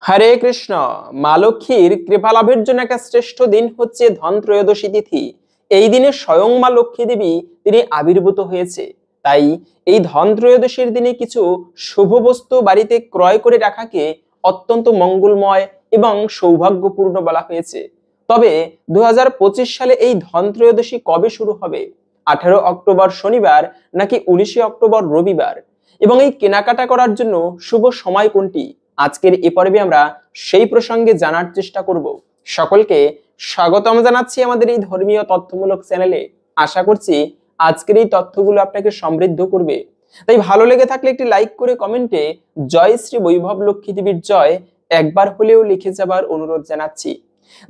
হরে কৃষ্ণ। মা লক্ষ্মীর কৃপা লাভের জন্য একটা শ্রেষ্ঠ দিন হচ্ছে ধন ত্রয়োদশী তিথি। এই দিনে স্বয়ং মা লক্ষ্মী দেবী তিনি আবির্ভূত হয়েছে। তাই এই ধন ত্রয়োদশীর দিনে কিছু শুভ বস্তু বাড়িতে ক্রয় করে রাখাকে অত্যন্ত মঙ্গলময় এবং সৌভাগ্যপূর্ণ বলা হয়েছে। তবে 2025 সালে এই ধন ত্রয়োদশী কবে শুরু হবে? 18 অক্টোবর শনিবার নাকি 19 অক্টোবর রবিবার? এবং এই কেনাকাটা করার জন্য শুভ সময় কোনটি? আজকের এই পর্বে আমরা সেই প্রসঙ্গে জানার চেষ্টা করব। সকলকে স্বাগতম জানাচ্ছি আমাদের এই ধর্মীয় তথ্যমূলক চ্যানেলে। আশা করছি আজকের এই তথ্যগুলো আপনাকে সমৃদ্ধ করবে। তাই ভালো লেগে থাকলে একটি লাইক করে কমেন্টে জয় শ্রী বৈভব লক্ষ্মী দেবীর জয় একবার হলেও লিখে যাবার অনুরোধ জানাচ্ছি।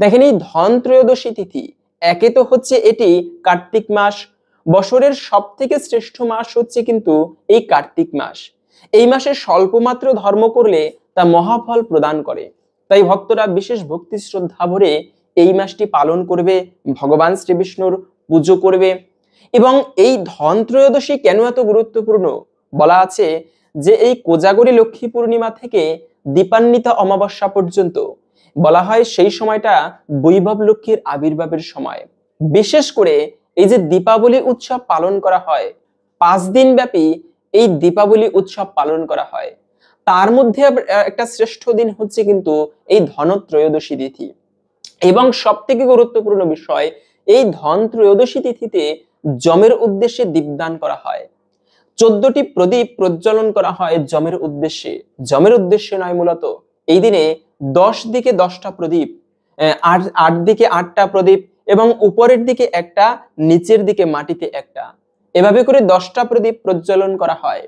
দেখেন, এই ধন ত্রয়োদশী তিথি, একে তো হচ্ছে এটি কার্তিক মাস। বছরের সব থেকে শ্রেষ্ঠ মাস হচ্ছে কিন্তু এই কার্তিক মাস। এই মাসে স্বল্প মাত্র ধর্ম করলে তা মহাফল প্রদান করে। তাই ভক্তরা বিশেষ ভক্তি শ্রদ্ধা ভরে এই মাসটি পালন করবে, ভগবান শ্রী বিষ্ণুর পুজো করবে। এবং এই ধন ত্রয়োদশী কেন এত গুরুত্বপূর্ণ? বলা আছে যে এই কোজাগরী লক্ষ্মী পূর্ণিমা থেকে দীপান্বিতা অমাবস্যা পর্যন্ত বলা হয় সেই সময়টা বৈভব লক্ষ্মীর আবির্ভাবের সময়। বিশেষ করে এই যে দীপাবলি উৎসব পালন করা হয়, 5 দিন ব্যাপী এই দীপাবলি উৎসব পালন করা হয়। তার মধ্যে একটা শ্রেষ্ঠ দিন হচ্ছে কিন্তু এই ধন ত্রয়োদশী তিথি। এবং সব থেকে গুরুত্বপূর্ণ বিষয়, এই ধন ত্রয়োদশী তিথিতে যমের উদ্দেশ্যে দীপদান করা হয়। 14টি প্রদীপ প্রজ্বলন করা হয় যমের উদ্দেশ্যে। যমের উদ্দেশ্যে নয়, মূলত এই দিনে 10 দিকে 10টা প্রদীপ, 8 দিকে 8টা প্রদীপ এবং উপরের দিকে একটা, নিচের দিকে মাটিতে একটা, এভাবে করে 10টা প্রদীপ প্রজ্বলন করা হয়।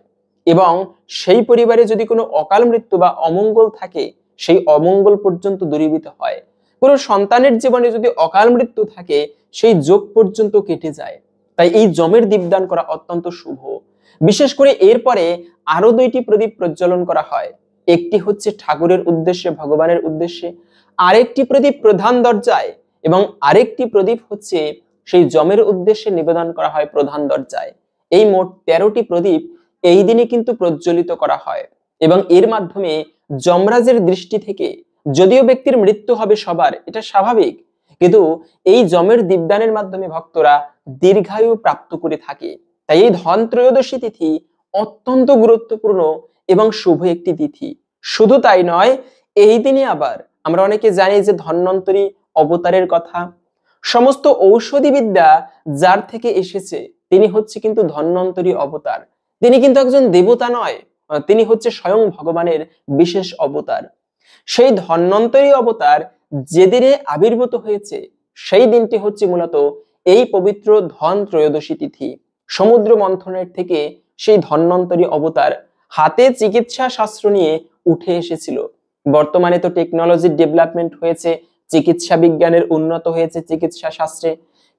এবং সেই পরিবারে যদি কোনো অকাল মৃত্যু বা অমঙ্গল থাকে, সেই অমঙ্গল পর্যন্ত দূরীভূত হয়। কোনো সন্তানের জীবনে যদি অকাল মৃত্যু থাকে, সেই যোগ পর্যন্ত কেটে যায়। তাই এই যমের দীপদান করা অত্যন্ত শুভ। বিশেষ করে এরপরে আরো 2টি প্রদীপ প্রজ্বলন করা হয়। একটি হচ্ছে ঠাকুরের উদ্দেশ্যে, ভগবানের উদ্দেশ্যে, আরেকটি প্রদীপ প্রধান দরজায়, এবং আরেকটি প্রদীপ হচ্ছে সেই যমের উদ্দেশ্যে নিবেদন করা হয় প্রধান দরজায়। এই মোট 13টি প্রদীপ এই দিনে কিন্তু প্রজ্বলিত করা হয়। এবং এর মাধ্যমে যমরাজের দৃষ্টি থেকে, যদিও ব্যক্তির মৃত্যু হবে সবার, এটা স্বাভাবিক, কিন্তু এই যমের দীপদানের মাধ্যমে ভক্তরা দীর্ঘায়ু প্রাপ্ত করে থাকে। তাই এই ধন ত্রয়োদশী তিথি অত্যন্ত গুরুত্বপূর্ণ এবং শুভ একটি তিথি। শুধু তাই নয়, এই দিনে আবার আমরা অনেকে জানি যে ধন্বন্তরী অবতারের কথা। সমস্ত ঔষধি বিদ্যা যার থেকে এসেছে তিনি হচ্ছে কিন্তু ধন্বন্তরী অবতার। তিনি কিন্তু একজন দেবতা নয়, তিনি হচ্ছে স্বয়ং ভগবানের বিশেষ অবতার। সেই ধন্বন্তরী অবতার যেদিনে আবির্ভূত হয়েছে, সেই দিনটি হচ্ছে মূলত এই পবিত্র ধন ত্রয়োদশী তিথি। সমুদ্র মন্থনের থেকে সেই ধন্বন্তরী অবতার হাতে চিকিৎসা শাস্ত্র নিয়ে উঠে এসেছিল। বর্তমানে তো টেকনোলজির ডেভেলপমেন্ট হয়েছে, চিকিৎসা বিজ্ঞানের উন্নত হয়েছে চিকিৎসা শাস্ত্রে,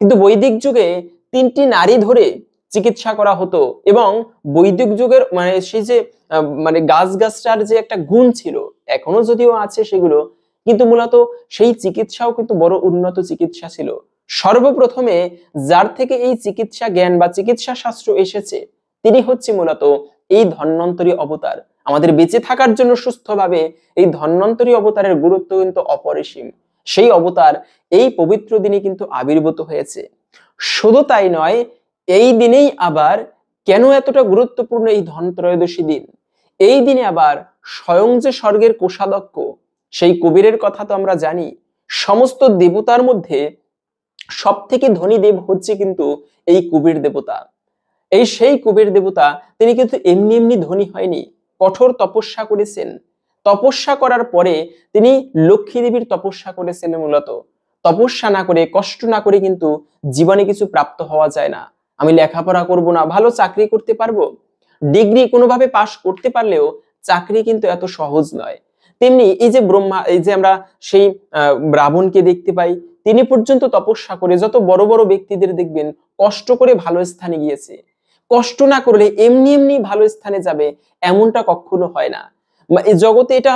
কিন্তু বৈদিক যুগে 3টি নারী ধরে চিকিৎসা করা হতো। এবং বৈদিক যুগের সেই যে গাছগাছটার যে একটা গুণ ছিল, এখনো যদিও আছে সেগুলো, কিন্তু মূলত সেই চিকিৎসাও কিন্তু বড় উন্নত চিকিৎসা ছিল। সর্বপ্রথমে যার থেকে এই চিকিৎসা জ্ঞান বা চিকিৎসা শাস্ত্র এসেছে, তিনি হচ্ছে মূলত এই ধন্বন্তরী অবতার। আমাদের বেঁচে থাকার জন্য সুস্থভাবে এই ধন্বন্তরী অবতারের গুরুত্ব কিন্তু অপরিসীম। সেই অবতার এই পবিত্র দিনে কিন্তু আবির্ভূত হয়েছে। শুধু তাই নয়, এই দিনেই আবার কেন এতটা গুরুত্বপূর্ণ এই ধন ত্রয়োদশী দিন? এই দিনে আবার স্বয়ং যে স্বর্গের কোষাধ্যক্ষ, সেই কুবেরের কথা তো আমরা জানি। সমস্ত দেবতার মধ্যে সব থেকে ধনী দেব হচ্ছে কিন্তু এই কুবের দেবতা। সেই কুবের দেবতা তিনি কিন্তু এমনি এমনি ধনী হয়নি, কঠোর তপস্যা করেছেন। তপস্যা করার পরে তিনি লক্ষ্মী দেবীর তপস্যা করেছেন। মূলত তপস্যা না করে, কষ্ট না করে কিন্তু জীবনে কিছু প্রাপ্ত হওয়া যায় না। আমি লেখাপড়া করব না, ভালো চাকরি করতে পারবো, ডিগ্রি কোনোভাবে পাশ করতে পারলেও চাকরি কিন্তু এত সহজ নয়। তেমনি এই যে ব্রহ্মা, এই যে আমরা সেই রাবণকে দেখতে পাই, তিনি পর্যন্ত তপস্যা করে, যত বড় বড় ব্যক্তিদের দেখবেন কষ্ট করে ভালো স্থানে গিয়েছে। কষ্ট না করলে এমনি এমনি ভালো স্থানে যাবে এমনটা কখনো হয় না। এই জগতে এটা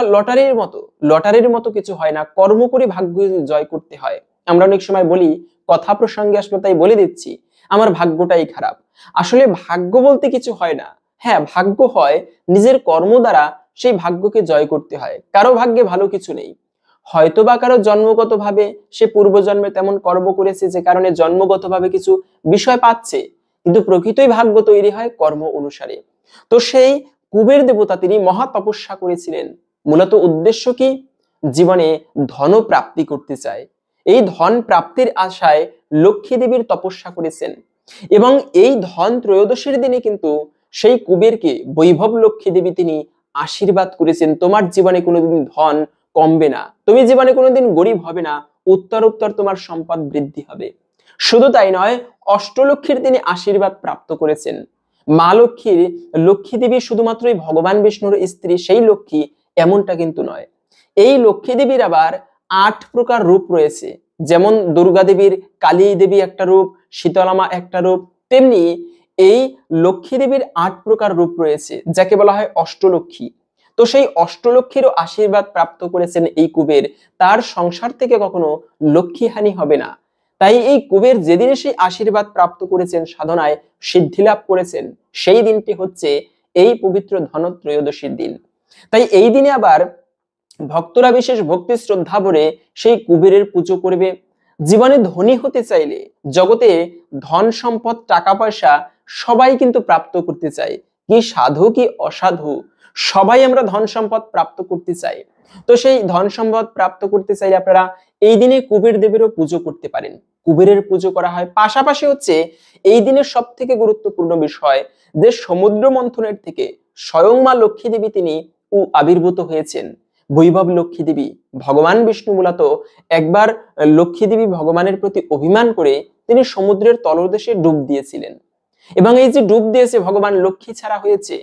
লটারির মতো কিছু হয় না। কর্ম করে ভাগ্য জয় করতে হয়। আমরা অনেক সময় বলি, কথা প্রসঙ্গে আসলে তাই বলে দিচ্ছি, আমার ভাগ্যটাই খারাপ। আসলে ভাগ্য বলতে কিছু হয় না। হ্যাঁ, ভাগ্য হয় নিজের কর্ম দ্বারা সেই ভাগ্যকে জয় করতে হয়। কারো ভাগ্যে ভালো কিছু নেই, হয়তোবা কারো জন্মগতভাবে সে পূর্বজন্মে তেমন কর্ম করেছে যে কারণে জন্মগতভাবে কিছু বিষয় পাচ্ছে, কিন্তু প্রকৃতই ভাগ্য তৈরি হয় কর্ম অনুসারে। তো সেই কুবের দেবতা তিনি মহা তপস্যা করেছিলেন। মূলত উদ্দেশ্য কি? জীবনে ধন প্রাপ্তি করতে চায়। এই ধন প্রাপ্তির আশায় লক্ষ্মী দেবীর তপস্যা করেছেন এবং এই ধন ত্রয়োদশীর দিনে কিন্তু সেই কুবেরকে বৈভব লক্ষ্মী দেবী তিনি আশীর্বাদ করেছেন, তোমার জীবনে কোনোদিন ধন কমবে না, তুমি জীবনে কোনোদিন গরিব হবে না, উত্তর উত্তর তোমার সম্পদ বৃদ্ধি হবে। শুধু তাই নয়, অষ্টলক্ষ্মীর তিনি আশীর্বাদ প্রাপ্ত করেছেন। মা লক্ষ্মীর, লক্ষ্মী দেবী শুধুমাত্রই ভগবান বিষ্ণুর স্ত্রী সেই লক্ষ্মী এমনটা কিন্তু নয়। এই লক্ষ্মী দেবীর আবার 8 প্রকার রূপ রয়েছে। যেমন দুর্গা দেবীর, কালী দেবী একটা রূপ, শীতলামা একটা রূপ, তেমনি এই লক্ষ্মী দেবীর 8 প্রকার রূপ রয়েছে যাকে বলা হয় অষ্টলক্ষ্মী। তো সেই অষ্টলক্ষ্মীরও আশীর্বাদ প্রাপ্ত করেছেন এই কুবের, তার সংসার থেকে কখনো লক্ষ্মীহানি হবে না। তাই এই কুবের যেদিন সেই আশীর্বাদ প্রাপ্ত করেছেন, সাধনায় সিদ্ধি লাভ করেছেন, সেই দিনটি হচ্ছে এই পবিত্র ধনত্রয়োদশীর দিন। তাই এই দিনে আবার ভক্তরা বিশেষ ভক্তি শ্রদ্ধা ভরে সেই কুবেরের পুজো করবে। জীবনে ধনী হতে চাইলে, জগতে ধন সম্পদ টাকা পয়সা সবাই কিন্তু প্রাপ্ত করতে চায়, কি সাধু কি অসাধু সবাই আমরা ধন সম্পদ প্রাপ্ত করতে চাই। তো সেই ধন সম্পদ প্রাপ্ত করতে চাইলে আপনারা এই দিনে কুবের দেবেরও পুজো করতে পারেন। কুবেরের পুজো করা হয়। পাশাপাশি হচ্ছে এই দিনের সব থেকে গুরুত্বপূর্ণ বিষয় যে সমুদ্র মন্থনের থেকে স্বয়ং মা লক্ষ্মী দেবী তিনি আবির্ভূত হয়েছেন। বৈভব লক্ষ্মী দেবী, ভগবান বিষ্ণু মূলত একবার লক্ষ্মী দেবী ভগবানের প্রতি অভিমান করে তিনি সমুদ্রের তলদেশে ডুব দিয়েছিলেন এবং এই যে ডুব দিয়েছে ভগবান লক্ষ্মী ছাড়া হয়েছে।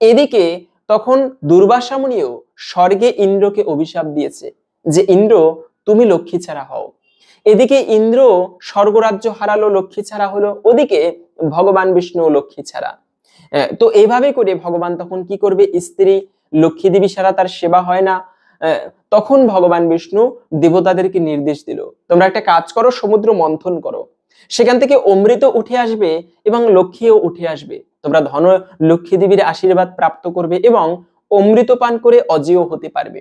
এদিকে তখন দুর্বাসা মুনিও স্বর্গে ইন্দ্রকে অভিশাপ দিয়েছে যে ইন্দ্র তুমি লক্ষ্মী ছাড়া হও। এদিকে ইন্দ্র স্বর্গরাজ্য হারালো, লক্ষ্মী ছাড়া হলো, ওদিকে ভগবান বিষ্ণু লক্ষ্মী ছাড়া। তো এইভাবে করে ভগবান তখন কি করবে? স্ত্রী লক্ষ্মী দেবী ছাড়া তার সেবা হয় না। তখন ভগবান বিষ্ণু দেবতাদেরকে নির্দেশ দিল, তোমরা একটা কাজ করো, সমুদ্র মন্থন করো, সেখান থেকে অমৃত উঠে আসবে এবং লক্ষ্মীও উঠে আসবে, তোমরা ধন লক্ষ্মী দেবীর আশীর্বাদ প্রাপ্ত করবে এবং অমৃত পান করে অজেয় হতে পারবে।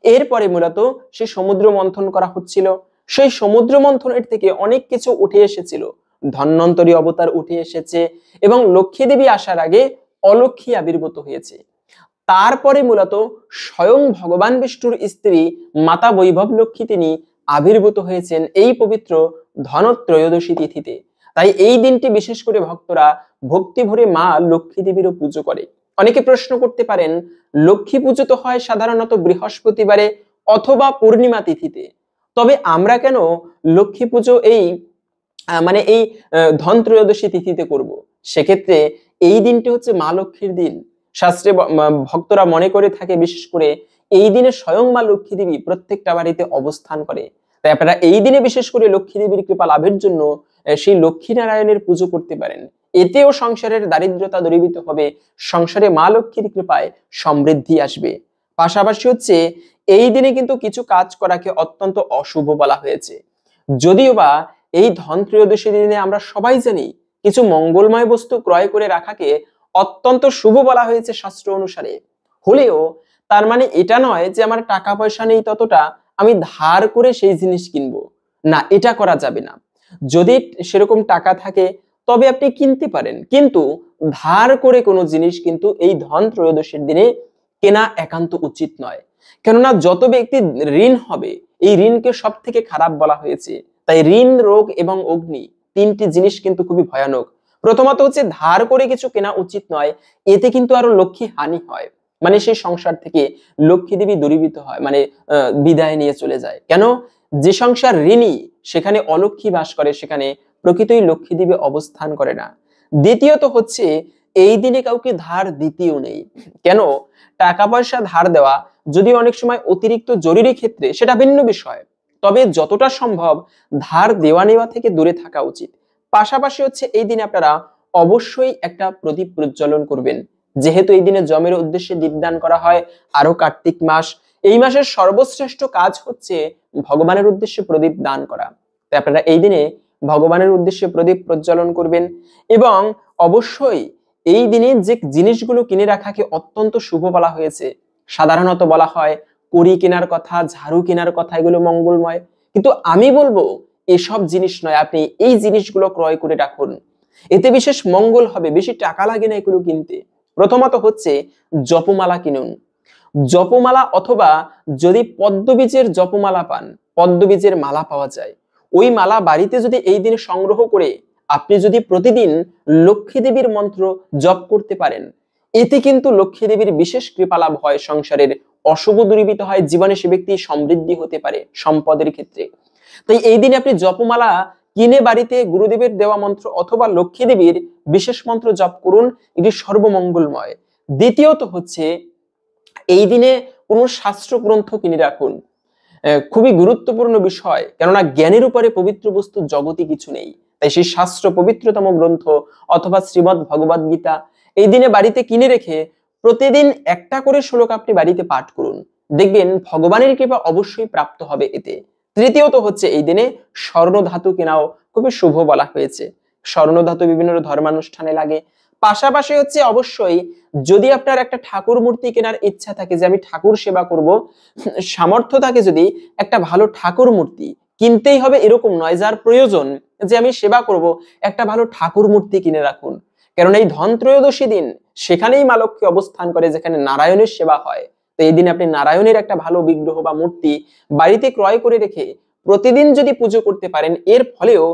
এরপরে মূলত সেই সমুদ্র মন্থন করা হচ্ছিল। সেই সমুদ্র মন্থনের থেকে অনেক কিছু উঠে এসেছিল, ধন্বন্তরী অবতার উঠে এসেছে এবং লক্ষ্মী দেবী আসার আগে অলক্ষ্মী আবির্ভূত হয়েছে। তারপরে মূলত স্বয়ং ভগবান বিষ্ণুর স্ত্রী মাতা বৈভব লক্ষ্মী তিনি আবির্ভূত হয়েছেন এই পবিত্র ধনত্রয়োদশী তিথিতে। তাই এই দিনটি বিশেষ করে ভক্তরা ভক্তি ভরে মা লক্ষ্মী দেবীরও পুজো করে। অনেকে প্রশ্ন করতে পারেন, লক্ষ্মী পুজো তো হয় সাধারণত বৃহস্পতিবারে অথবা পূর্ণিমা তিথিতে, তবে আমরা কেন লক্ষ্মী পুজো এই এই ধনত্রয়োদশী তিথিতে করব? সেক্ষেত্রে এই দিনটি হচ্ছে মা লক্ষ্মীর দিন। শাস্ত্রে ভক্তরা মনে করে থাকে বিশেষ করে এই দিনে স্বয়ং মা লক্ষ্মী দেবী প্রত্যেকটা বাড়িতে অবস্থান করে। তাই আপনারা এই দিনে বিশেষ করে লক্ষ্মী দেবীর কৃপা লাভের জন্য সেই লক্ষ্মী নারায়ণের পুজো করতে পারেন। এতেও সংসারের দারিদ্রতা দূরীভূত হবে, সংসারে মা লক্ষ্মীর কৃপায় সমৃদ্ধি আসবে। পাশাপাশি হচ্ছে এই দিনে কিন্তু কিছু কাজ করাকে অত্যন্ত অশুভ বলা হয়েছে। যদিও বা এই ধনত্রয়োদশী দিনে আমরা সবাই জানি কিছু মঙ্গলময় বস্তু ক্রয় করে রাখাকে অত্যন্ত শুভ বলা হয়েছে শাস্ত্র অনুসারে, হলেও তার মানে এটা নয় যে আমার টাকা পয়সা নেই ততটা আমি ধার করে সেই জিনিস কিনবো, না, এটা করা যাবে না। যদি সেরকম টাকা থাকে তবে আপনি কিনতে পারেন, কিন্তু ধার করে কোনো জিনিস কিন্তু এই ধনত্রয়োদশীর দিনে কেনা একান্ত উচিত নয়। কেননা যত ব্যক্তি ঋণ হবে, এই ঋণকে সব থেকে খারাপ বলা হয়েছে। তাই ঋণ, রোগ এবং অগ্নি তিনটি জিনিস কিন্তু খুবই ভয়ানক। প্রথমত হচ্ছে ধার করে কিছু কেনা উচিত নয়, এতে কিন্তু আরো লক্ষ্মী হানি হয়, সেই সংসার থেকে লক্ষ্মী দেবী দূরীভূত হয়, বিদায় নিয়ে চলে যায়। কেন? যে সংসার ঋণী সেখানে অলক্ষ্মী বাস করে, সেখানে প্রকৃতই লক্ষ্মী দেবী অবস্থান করে না। দ্বিতীয়ত হচ্ছে এই দিনে কাউকে ধার দিতেও নেই। কেন? টাকা পয়সা ধার দেওয়া যদি অনেক সময় অতিরিক্ত জরুরি ক্ষেত্রে সেটা ভিন্ন বিষয়, তবে যতটা সম্ভব ধার দেওয়া নেওয়া থেকে দূরে থাকা উচিত। পাশাপাশি হচ্ছে এই দিনে আপনারা অবশ্যই একটা প্রদীপ প্রজ্বলন করবেন, যেহেতু এই দিনে যমের উদ্দেশ্যে দীপদান করা হয়। আরো কার্তিক মাস, এই মাসের সর্বশ্রেষ্ঠ কাজ হচ্ছে ভগবানের উদ্দেশ্যে প্রদীপ দান করা। তাই আপনারা এই দিনে ভগবানের উদ্দেশ্যে প্রদীপ প্রজ্বলন করবেন এবং অবশ্যই এই দিনে যে জিনিসগুলো কিনে রাখাকে অত্যন্ত শুভ বলা হয়েছে, সাধারণত বলা হয় কড়ি কেনার কথা, ঝাড়ু কেনার কথা, এগুলো মঙ্গলময়। কিন্তু আমি বলবো এসব জিনিস নয়, আপনি এই জিনিসগুলো ক্রয় করে রাখুন, এতে বিশেষ মঙ্গল হবে, বেশি টাকা লাগে না এগুলো কিনতে। প্রথমত হচ্ছে জপমালা কিনুন। জপমালা, অথবা যদি পদ্মবীজের জপমালা পান, পদ্মবীজের মালা পাওয়া যায়, ওই মালা বাড়িতে যদি এই দিনে সংগ্রহ করে আপনি যদি প্রতিদিন লক্ষ্মী দেবীর মন্ত্র জপ করতে পারেন, এতে কিন্তু লক্ষ্মী দেবীর বিশেষ কৃপা লাভ হয়, সংসারের অশুভ দূরীভূত হয়, জীবনে সে ব্যক্তি সমৃদ্ধি হতে পারে সম্পদের ক্ষেত্রে। তাই এই দিনে আপনি জপমালা কিনে বাড়িতে গুরুদেবের দেওয়া মন্ত্র অথবা লক্ষ্মী দেবীর বিশেষ মন্ত্র জপ করুন, এটি সর্বমঙ্গলময়। দ্বিতীয়ত হচ্ছে এই দিনে কোন শাস্ত্র গ্রন্থ কিনে রাখুন। খুবই গুরুত্বপূর্ণ বিষয়, কেননা জ্ঞানের উপরে পবিত্র বস্তু জগতে কিছু নেই। তাই সেই শাস্ত্র পবিত্রতম গ্রন্থ অথবা শ্রীমদ্ ভগবদ গীতা এই দিনে বাড়িতে কিনে রেখে প্রতিদিন একটা করে শ্লোক আপনি বাড়িতে পাঠ করুন, দেখবেন ভগবানের কৃপা অবশ্যই প্রাপ্ত হবে এতে। তৃতীয়ত হচ্ছে এই দিনে স্বর্ণ ধাতু কেনাও খুবই শুভ বলা হয়েছে। স্বর্ণ ধাতু বিভিন্ন ধর্মানুষ্ঠানে লাগে। পাশাপাশি হচ্ছে অবশ্যই যদি আপনার একটা ঠাকুর মূর্তি কেনার ইচ্ছা থাকে, যে আমি ঠাকুর সেবা করব, সামর্থ্য থাকে যদি, একটা ভালো ঠাকুর মূর্তি কিনতেই হবে এরকম নয়, যার প্রয়োজন যে আমি সেবা করব, একটা ভালো ঠাকুর মূর্তি কিনে রাখুন। কারণ এই ধন ত্রয়োদশী দিন সেখানেই মা লক্ষ্মী অবস্থান করে যেখানে নারায়ণের সেবা হয়। তো এই দিন আপনি নারায়ণের একটা ভালো বিগ্রহ বা মূর্তি বাড়িতে ক্রয় করে রেখে প্রতিদিন যদি পুজো করতে পারেন, এর ফলেও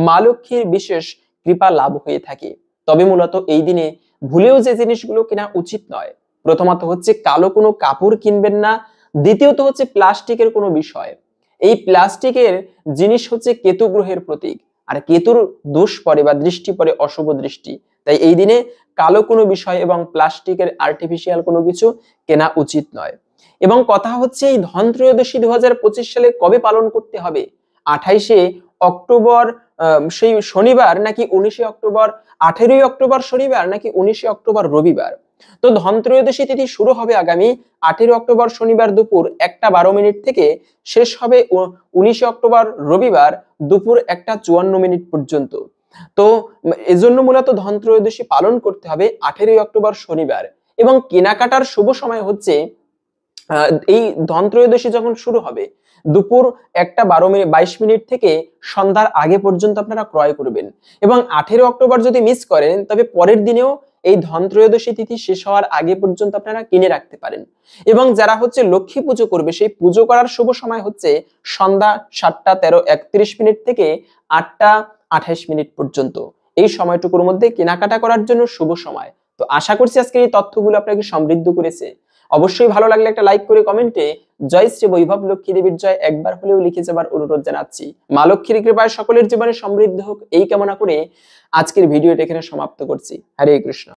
মা লক্ষ্মীর বিশেষ কৃপা লাভ হয়ে থাকে। তবে মূলত এই দিনে ভুলেও যে জিনিসগুলো কেনা উচিত নয়, প্রথমত হচ্ছে কালো কোনো কাপড় কিনবেন না। দ্বিতীয়ত হচ্ছে প্লাস্টিকের কোনো বিষয়। এই প্লাস্টিকের জিনিস হচ্ছে কেতু গ্রহের প্রতীক, আর কেতুর দোষ পড়ে বা দৃষ্টি পড়ে অশুভ দৃষ্টি। তাই এই দিনে কালো কোনো বিষয় এবং প্লাস্টিকের আর্টিফিশিয়াল কোনো কিছু কেনা উচিত নয়। এবং কথা হচ্ছে এই ধনত্রয়োদশী 2025 সালে কবে পালন করতে হবে? 28শে অক্টোবর সেই শনিবার, নাকি 19শে অক্টোবর, 18ই অক্টোবর শনিবার, নাকি 19শে অক্টোবর রবিবার? তো ধনত্রয়োদশী তিথি শুরু হবে আগামী 18 অক্টোবর শনিবার দুপুর 1:12 থেকে, শেষ হবে 19শে অক্টোবর রবিবার দুপুর 1:54 পর্যন্ত। তো এজন্য মূলত ধনত্রয়োদশী পালন করতে হবে 18 অক্টোবর শনিবার। এবং কেনাকাটার শুভ সময় হচ্ছে এই ধনত্রয়োদশী যখন শুরু হবে দুপুর 1:22 থেকে সন্ধ্যার আগে পর্যন্ত আপনারা ক্রয় করবেন। এবং 18 অক্টোবর যদি মিস করেন, তবে পরের দিনেও এই ধনত্রয়োদশী তিথি শেষ হওয়ার আগে পর্যন্ত আপনারা কিনে রাখতে পারেন। এবং যারা হচ্ছে লক্ষ্মী পুজো করবে, সেই পুজো করার শুভ সময় হচ্ছে সন্ধ্যা 7:31 থেকে 8:28 পর্যন্ত। এই সময়টুকুর মধ্যে কেনাকাটা করার জন্য শুভ সময়। তো আশা করছি আজকের এই তথ্যগুলো আপনাকে সমৃদ্ধ করেছে। অবশ্যই ভালো লাগলে একটা লাইক করে কমেন্টে জয় শ্রী বৈভব লক্ষ্মী দেবীর জয় একবার হলেও লিখে যাবার অনুরোধ জানাচ্ছি। মা লক্ষ্মীর কৃপায় সকলের জীবনে সমৃদ্ধ হোক এই কামনা করে আজকের ভিডিওটা এখানে সমাপ্ত করছি। হরে কৃষ্ণ।